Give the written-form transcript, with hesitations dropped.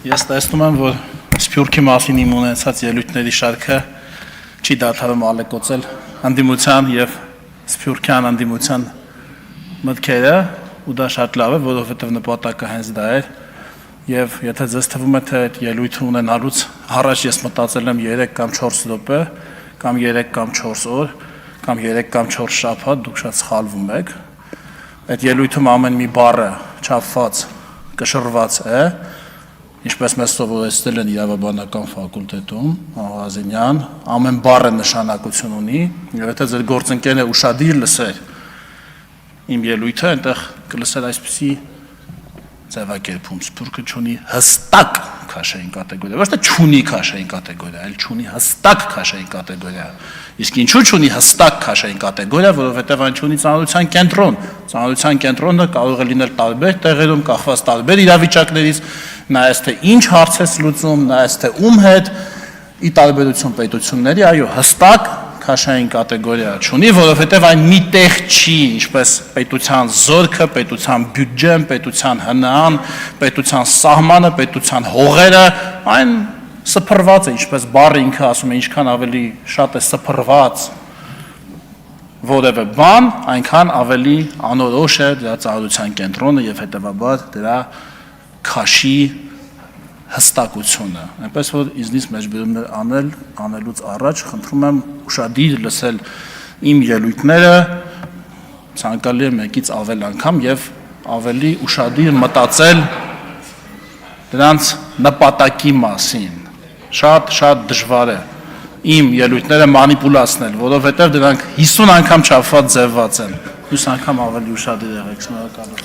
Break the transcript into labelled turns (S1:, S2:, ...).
S1: Ես տեսնում եմ, որ Սփյուռքի մասին իմ ունեցած ելույթների շարքը չի դադարում ալեկոծել հանդիմության եւ Սփյուռքյան հանդիմության մտքերը, ու դա շատ լավ է, որովհետեւ նպատակը հենց դա էր։ Եվ եթե ձեզ թվում է, թե այդ ելույթը ունենալուց առաջ ես մտածել եմ 3 կամ 4 րոպե, կամ 3 կամ 4 օր, կամ 3 կամ 4 շաբաթ, դուք շատ սխալվում եք։ Այդ ելույթում ամեն մի բառը չափված, կշռված է, ինչպես մեզ սովորեցրել են իրավաբանական ֆակուլտետում, Աղազինյան, ամեն բառը նշանակություն ունի, եւ եթե ձեր գործընկերն է ուշադիր լսեր իմ ելույթը, այնտեղ կլսեր այսպիսի ձևակերպում, Սփյուռքը չունի հստակ քաշային կատեգորիա, ոչ թե չունի քաշային կատեգորիա, այլ չունի հստակ քաշային կատեգորիա։ Իսկ ինչու չունի հստակ քաշային կատեգորիա, որովհետև այն չունի ծանրության կենտրոն։ Ծանրության կենտրոնը կարող է լինել տարբեր տեղերում, կախված տարբեր իրավիճակներից, նայած թե ինչ հարց է լուծում, նայած թե ում հետ, ի տարբերություն պետությունների, այո, հստակ քաշային կատեգորիա չունի, որովհետև այն մի տեղ չի, ինչպես պետության զորքը, պետության բյուջեն, պետության հնան, պետության սահմանը, պետության հողերը, այն սփռված է, ինչպես բառը ինքը ասում է, ինչքան ավելի շատ է սփռված որևէ բան, այնքան ավելի անորոշ է դրա ծանրության կենտրոնը եւ հետեւաբար դրա քաշի հստակությունը, այնպես որ ինձնից մեջբերումներ անելուց առաջ խնդրում եմ ուշադիր լսել իմ ելույթները, ցանկալի է մեկից ավել անգամ եւ ավելի ուշադիր մտածել դրանց նպատակի մասին։ Շատ դժվար է իմ ելույթները մանիպուլացնել, որովհետեւ դրանք 50 անգամ չափված ձևված են։ Մյուս անգամ ավելի ուշադիր եղեք, շնորհակալ եմ։